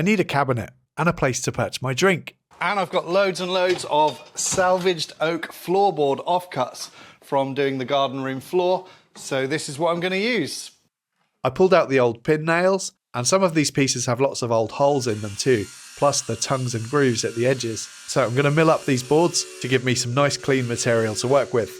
I need a cabinet and a place to perch my drink. And I've got loads and loads of salvaged oak floorboard offcuts from doing the garden room floor. So this is what I'm going to use. I pulled out the old pin nails, and some of these pieces have lots of old holes in them too, plus the tongues and grooves at the edges. So I'm going to mill up these boards to give me some nice clean material to work with.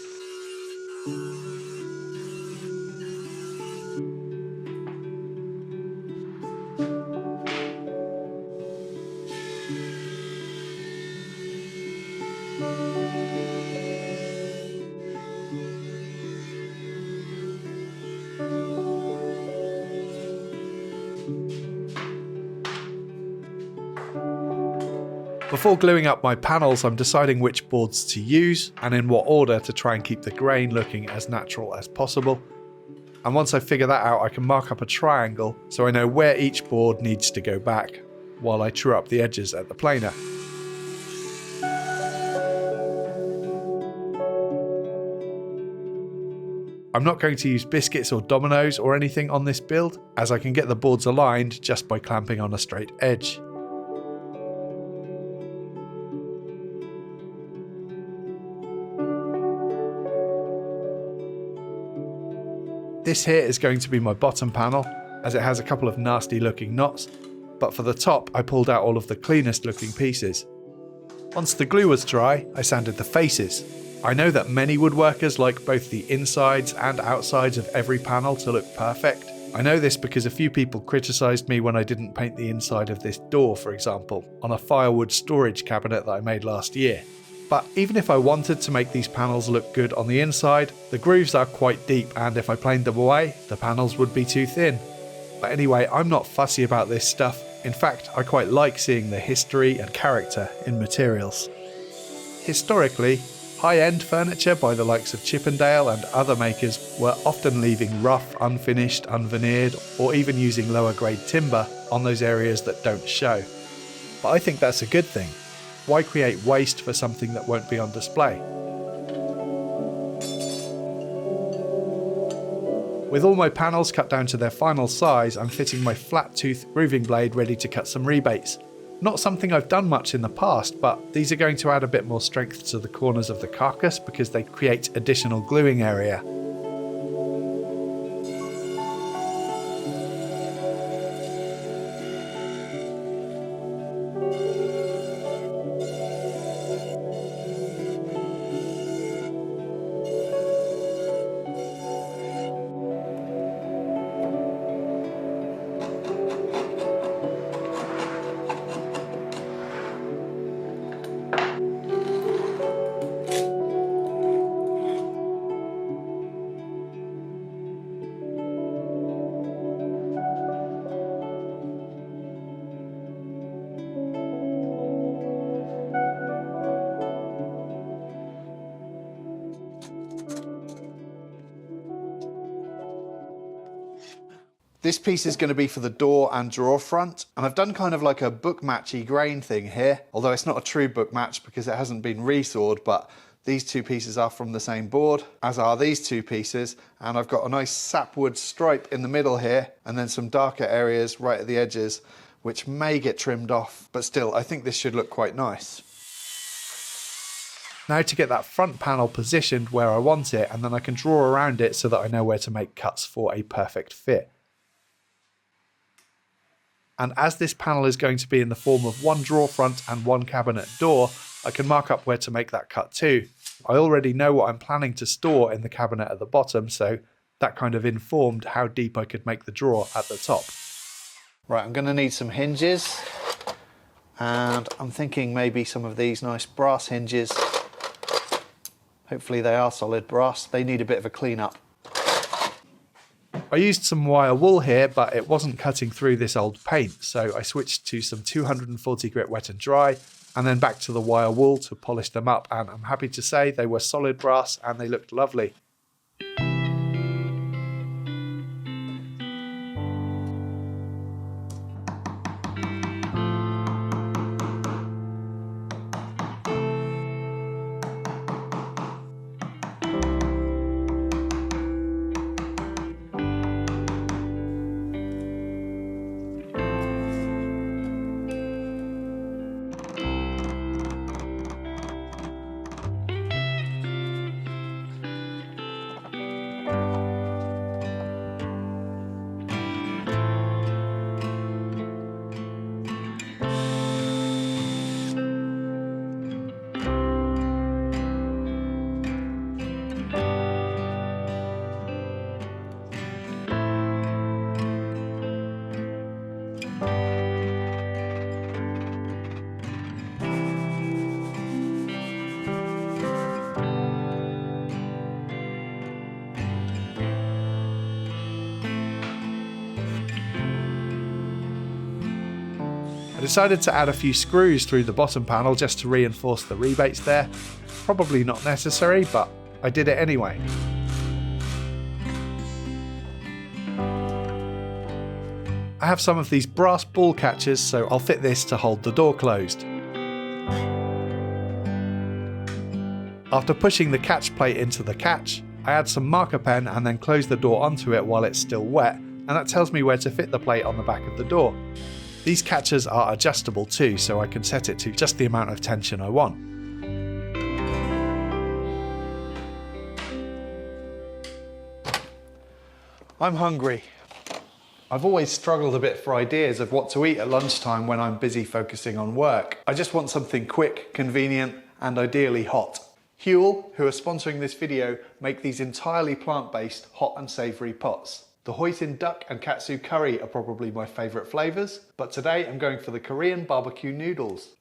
Before gluing up my panels, I'm deciding which boards to use and in what order to try and keep the grain looking as natural as possible. And once I figure that out, I can mark up a triangle so I know where each board needs to go back, while I true up the edges at the planer. I'm not going to use biscuits or dominoes or anything on this build, as I can get the boards aligned just by clamping on a straight edge. This here is going to be my bottom panel, as it has a couple of nasty looking knots, but for the top I pulled out all of the cleanest looking pieces. Once the glue was dry, I sanded the faces. I know that many woodworkers like both the insides and outsides of every panel to look perfect. I know this because a few people criticised me when I didn't paint the inside of this door, for example, on a firewood storage cabinet that I made last year. But even if I wanted to make these panels look good on the inside, the grooves are quite deep, and if I planed them away, the panels would be too thin. But anyway, I'm not fussy about this stuff. In fact, I quite like seeing the history and character in materials. Historically, high-end furniture by the likes of Chippendale and other makers were often leaving rough, unfinished, unveneered, or even using lower grade timber on those areas that don't show. But I think that's a good thing. Why create waste for something that won't be on display? With all my panels cut down to their final size, I'm fitting my flat tooth grooving blade ready to cut some rebates. Not something I've done much in the past, but these are going to add a bit more strength to the corners of the carcass because they create additional gluing area. This piece is going to be for the door and drawer front, and I've done kind of like a book matchy grain thing here, although it's not a true book match because it hasn't been resawed, but these two pieces are from the same board, as are these two pieces, and I've got a nice sapwood stripe in the middle here, and then some darker areas right at the edges, which may get trimmed off, but still, I think this should look quite nice. Now to get that front panel positioned where I want it, and then I can draw around it so that I know where to make cuts for a perfect fit. And as this panel is going to be in the form of one drawer front and one cabinet door, I can mark up where to make that cut too. I already know what I'm planning to store in the cabinet at the bottom, so that kind of informed how deep I could make the drawer at the top. Right, I'm going to need some hinges, and I'm thinking maybe some of these nice brass hinges. Hopefully they are solid brass. They need a bit of a clean up. I used some wire wool here, but it wasn't cutting through this old paint, so I switched to some 240 grit wet and dry, and then back to the wire wool to polish them up, and I'm happy to say they were solid brass and they looked lovely. decided to add a few screws through the bottom panel just to reinforce the rebates there. Probably not necessary, but I did it anyway. I have some of these brass ball catchers, so I'll fit this to hold the door closed. After pushing the catch plate into the catch, I add some marker pen and then close the door onto it while it's still wet, and that tells me where to fit the plate on the back of the door. These catchers are adjustable too, so I can set it to just the amount of tension I want. I'm hungry. I've always struggled a bit for ideas of what to eat at lunchtime when I'm busy focusing on work. I just want something quick, convenient, and ideally hot. Huel, who are sponsoring this video, make these entirely plant-based hot and savoury pots. The hoisin duck and katsu curry are probably my favourite flavours, but today I'm going for the Korean barbecue noodles.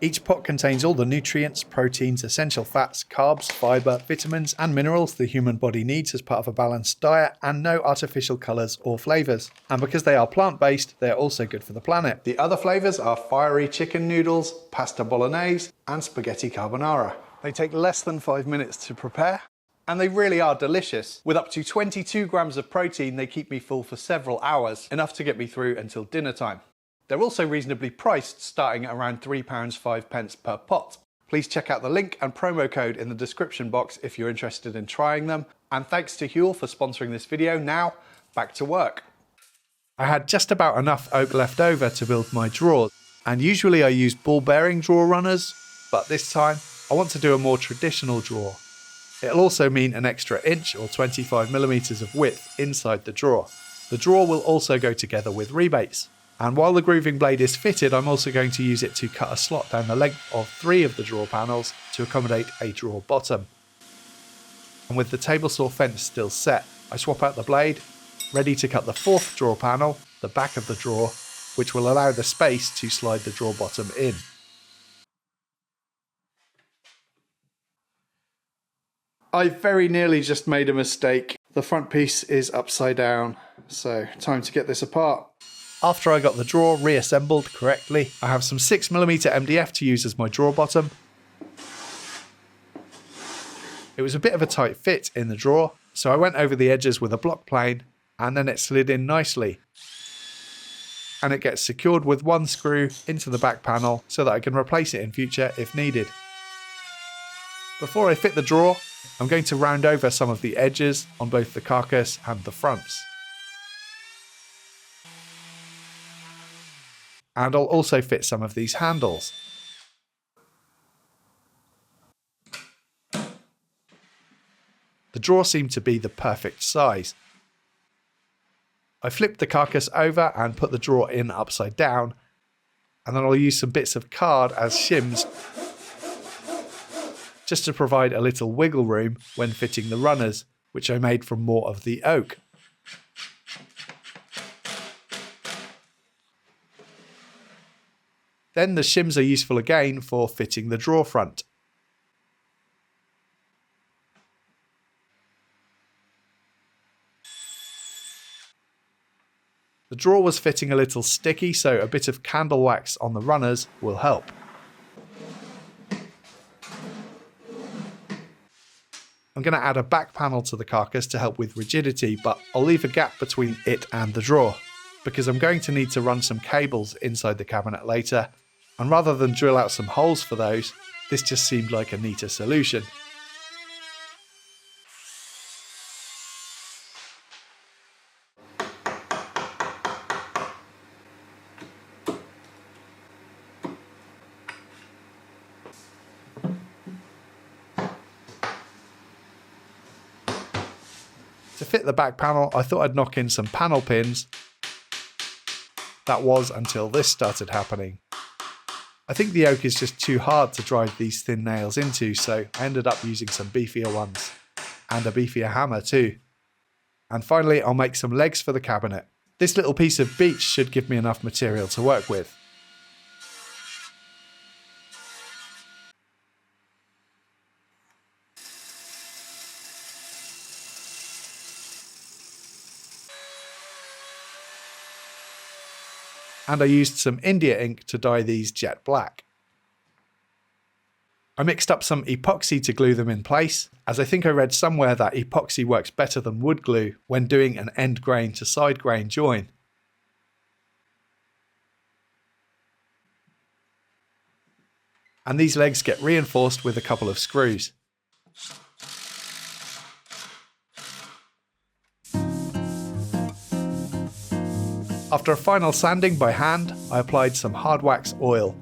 Each pot contains all the nutrients, proteins, essential fats, carbs, fibre, vitamins and minerals the human body needs as part of a balanced diet, and no artificial colours or flavours. And because they are plant-based, they are also good for the planet. The other flavours are fiery chicken noodles, pasta bolognese and spaghetti carbonara. They take less than 5 minutes to prepare, and they really are delicious. With up to 22 grams of protein, they keep me full for several hours, enough to get me through until dinner time. They're also reasonably priced, starting at around £3.05 per pot. Please check out the link and promo code in the description box if you're interested in trying them. And thanks to Huel for sponsoring this video. Now, back to work. I had just about enough oak left over to build my drawers, and usually I use ball bearing drawer runners, but this time I want to do a more traditional drawer. It'll also mean an extra inch or 25mm of width inside the drawer. The drawer will also go together with rebates. And while the grooving blade is fitted, I'm also going to use it to cut a slot down the length of 3 of the drawer panels to accommodate a drawer bottom. And with the table saw fence still set, I swap out the blade, ready to cut the 4th drawer panel, the back of the drawer, which will allow the space to slide the drawer bottom in. I very nearly just made a mistake. The front piece is upside down, so time to get this apart. After I got the drawer reassembled correctly, I have some 6mm MDF to use as my drawer bottom. It was a bit of a tight fit in the drawer, so I went over the edges with a block plane and then it slid in nicely. And it gets secured with one screw into the back panel so that I can replace it in future if needed. Before I fit the drawer, I'm going to round over some of the edges on both the carcass and the fronts. And I'll also fit some of these handles. The drawer seemed to be the perfect size. I flipped the carcass over and put the drawer in upside down, and then I'll use some bits of card as shims just to provide a little wiggle room when fitting the runners, which I made from more of the oak. Then the shims are useful again for fitting the drawer front. The drawer was fitting a little sticky, so a bit of candle wax on the runners will help. I'm going to add a back panel to the carcass to help with rigidity, but I'll leave a gap between it and the drawer, because I'm going to need to run some cables inside the cabinet later, and rather than drill out some holes for those, this just seemed like a neater solution. To fit the back panel, I thought I'd knock in some panel pins. That was until this started happening. I think the oak is just too hard to drive these thin nails into, so I ended up using some beefier ones. And a beefier hammer too. And finally, I'll make some legs for the cabinet. This little piece of beech should give me enough material to work with. and I used some India ink to dye these jet black. I mixed up some epoxy to glue them in place, as I think I read somewhere that epoxy works better than wood glue when doing an end grain to side grain join. And these legs get reinforced with a couple of screws. After a final sanding by hand, I applied some hard wax oil.